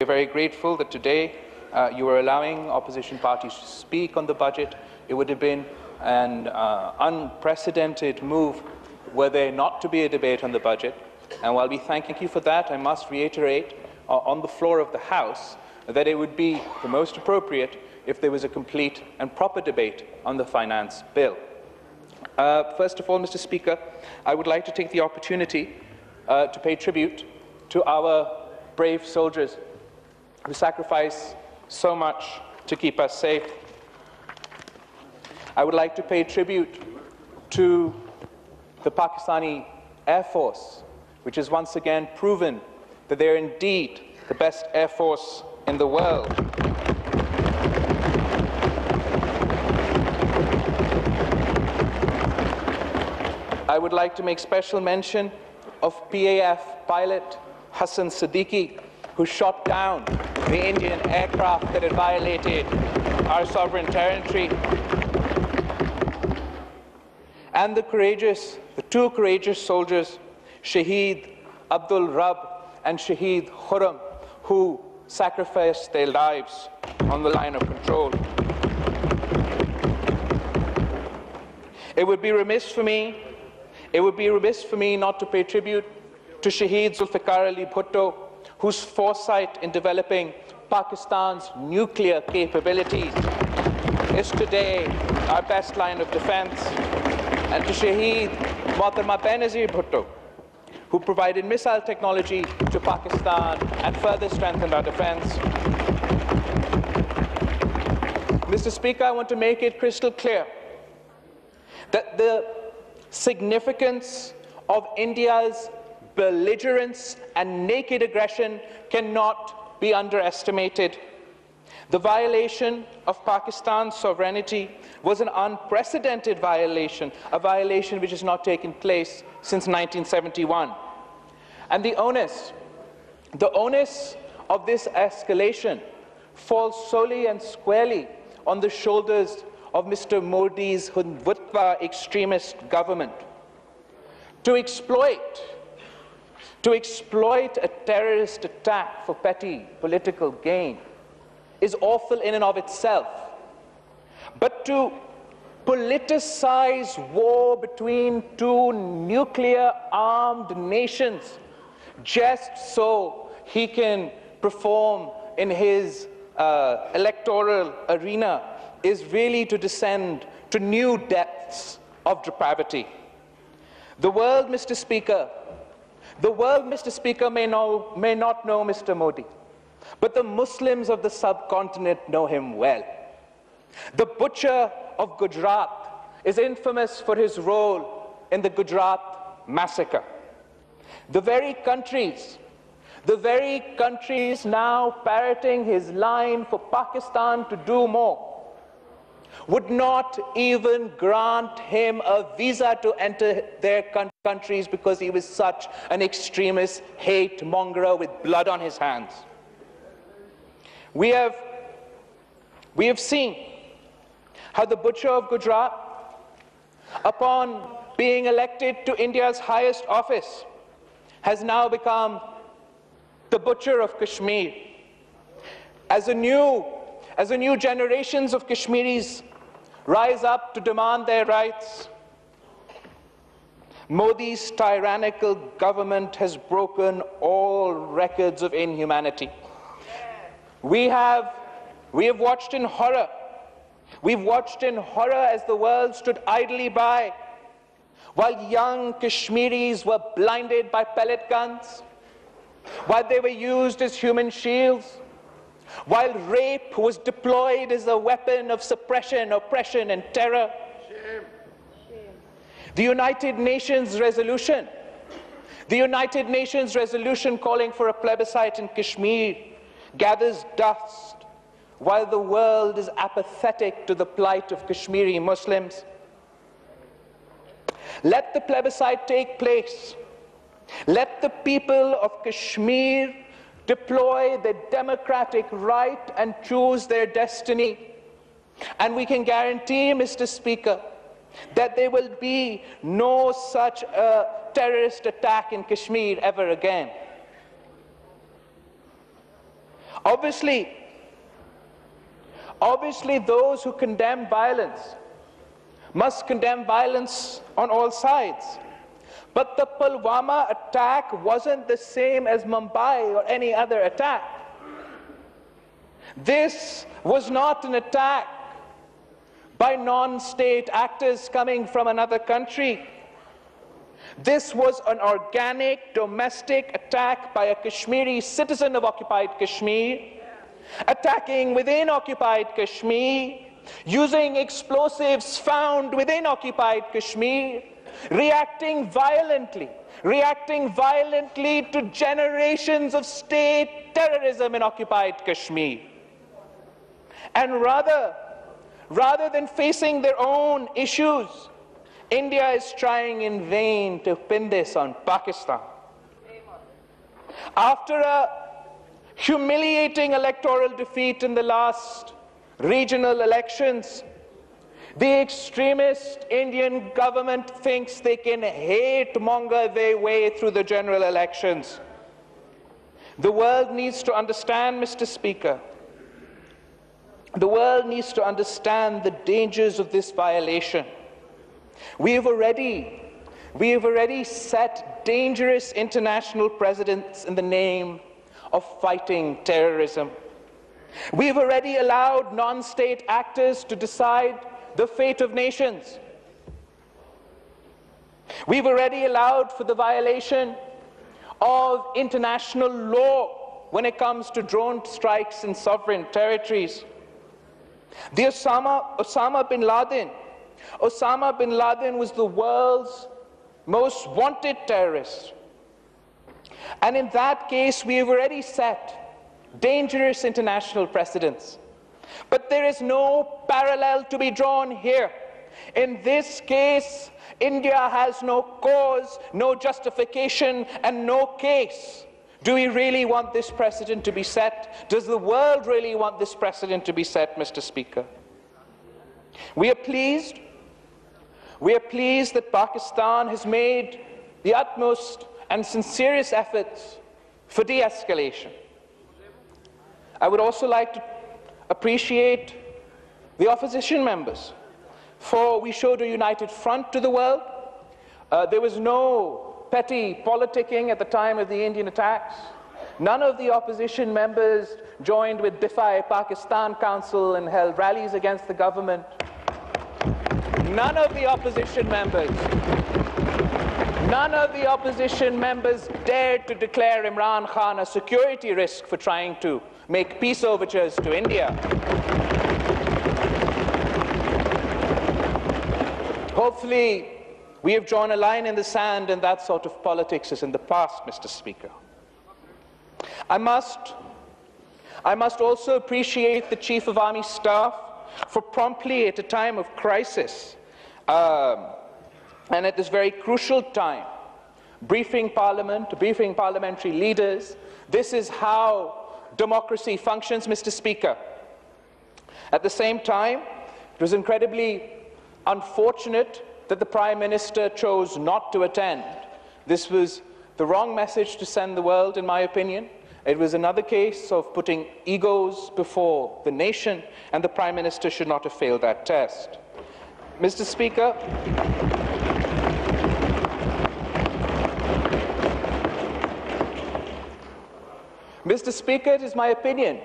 We're very grateful that today you are allowing opposition parties to speak on the budget. It would have been an unprecedented move were there not to be a debate on the budget. And while we thank you for that, I must reiterate on the floor of the House that it would be the most appropriate if there was a complete and proper debate on the finance bill. First of all, Mr. Speaker, I would like to take the opportunity to pay tribute to our brave soldiers who sacrifice so much to keep us safe. I would like to pay tribute to the Pakistani Air Force, which has once again proven that they are indeed the best Air Force in the world. I would like to make special mention of PAF pilot Hassan Siddiqui, who shot down the Indian aircraft that had violated our sovereign territory. And the two courageous soldiers, Shaheed Abdul Rab and Shaheed Khurram, who sacrificed their lives on the line of control. It would be remiss for me not to pay tribute to Shaheed Zulfikar Ali Bhutto, whose foresight in developing Pakistan's nuclear capabilities is today our best line of defense, and to Shaheed Mohtarma Benazir Bhutto, who provided missile technology to Pakistan and further strengthened our defense. Mr. Speaker, I want to make it crystal clear that the significance of India's belligerence and naked aggression cannot be underestimated. The violation of Pakistan's sovereignty was an unprecedented violation, a violation which has not taken place since 1971. And the onus of this escalation falls solely and squarely on the shoulders of Mr. Modi's Hindutva extremist government. To exploit a terrorist attack for petty political gain is awful in and of itself. But to politicize war between two nuclear-armed nations just so he can perform in his electoral arena is really to descend to new depths of depravity. The world, Mr. Speaker, may not know Mr. Modi, but the Muslims of the subcontinent know him well. The butcher of Gujarat is infamous for his role in the Gujarat massacre. The very countries now parroting his line for Pakistan to do more would not even grant him a visa to enter their countries because he was such an extremist hate monger with blood on his hands. We have seen how the butcher of Gujarat, upon being elected to India's highest office, has now become the butcher of Kashmir. As a new generations of Kashmiris rise up to demand their rights, Modi's tyrannical government has broken all records of inhumanity. We have watched in horror. We've watched in horror as the world stood idly by while young Kashmiris were blinded by pellet guns, while they were used as human shields, while rape was deployed as a weapon of suppression, oppression, and terror. The United Nations resolution calling for a plebiscite in Kashmir gathers dust while the world is apathetic to the plight of Kashmiri Muslims. Let the plebiscite take place. Let the people of Kashmir deploy their democratic right and choose their destiny. And we can guarantee, Mr. Speaker, that there will be no such a terrorist attack in Kashmir ever again. Obviously, those who condemn violence must condemn violence on all sides. But the Pulwama attack wasn't the same as Mumbai or any other attack. This was not an attack by non-state actors coming from another country. This was an organic domestic attack by a Kashmiri citizen of occupied Kashmir, attacking within occupied Kashmir, using explosives found within occupied Kashmir, reacting violently to generations of state terrorism in occupied Kashmir. And rather than facing their own issues, India is trying in vain to pin this on Pakistan. After a humiliating electoral defeat in the last regional elections, the extremist Indian government thinks they can hate-monger their way through the general elections. The world needs to understand, Mr. Speaker, the world needs to understand the dangers of this violation. We have already set dangerous international precedents in the name of fighting terrorism. We have already allowed non-state actors to decide the fate of nations. We've already allowed for the violation of international law when it comes to drone strikes in sovereign territories. The Osama bin Laden was the world's most wanted terrorist. And in that case, we have already set dangerous international precedents. But there is no parallel to be drawn here. In this case, India has no cause, no justification, and no case. Do we really want this precedent to be set? Does the world really want this precedent to be set, Mr. Speaker? We are pleased that Pakistan has made the utmost and sincerest efforts for de-escalation. I would also like to appreciate the opposition members, for we showed a united front to the world. There was no petty politicking at the time of the Indian attacks. None of the opposition members joined with Defy Pakistan Council and held rallies against the government. None of the opposition members dared to declare Imran Khan a security risk for trying to make peace overtures to India. Hopefully, we have drawn a line in the sand, and that sort of politics is in the past, Mr. Speaker. I must also appreciate the Chief of Army Staff for promptly, at a time of crisis, and at this very crucial time, briefing Parliament, briefing parliamentary leaders. This is how democracy functions, Mr. Speaker. At the same time, it was incredibly unfortunate that the Prime Minister chose not to attend. This was the wrong message to send the world, in my opinion. It was another case of putting egos before the nation, and the Prime Minister should not have failed that test. Mr. Speaker, it is my opinion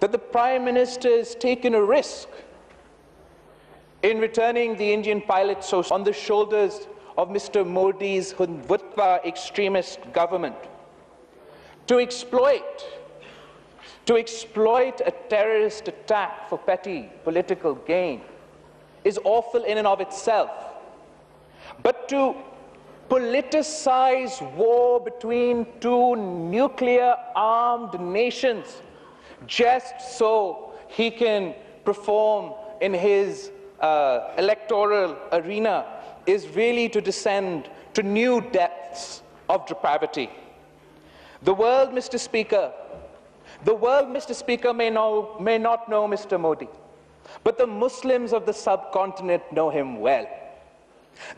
that the Prime Minister has taken a risk in returning the Indian pilots on the shoulders of Mr. Modi's Hindutva extremist government to exploit a terrorist attack for petty political gain is awful in and of itself. But to politicize war between two nuclear-armed nations just so he can perform in his electoral arena is really to descend to new depths of depravity. The world, Mr. Speaker, may not know Mr. Modi, but the Muslims of the subcontinent know him well.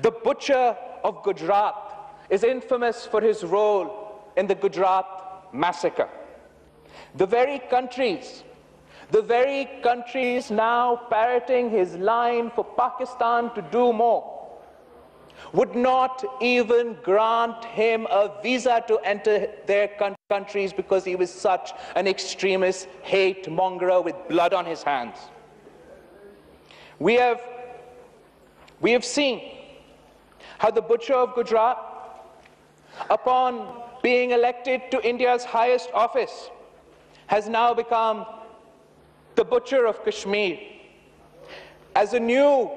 The butcher of Gujarat is infamous for his role in the Gujarat massacre. The very countries now parroting his line for Pakistan to do more would not even grant him a visa to enter their countries because he was such an extremist hate mongerer with blood on his hands. We have seen how the butcher of Gujarat, upon being elected to India's highest office, has now become the butcher of Kashmir. As a new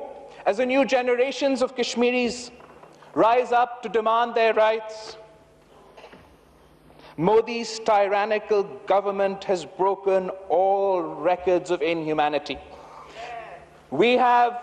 generations of Kashmiris rise up to demand their rights, Modi's tyrannical government has broken all records of inhumanity. We have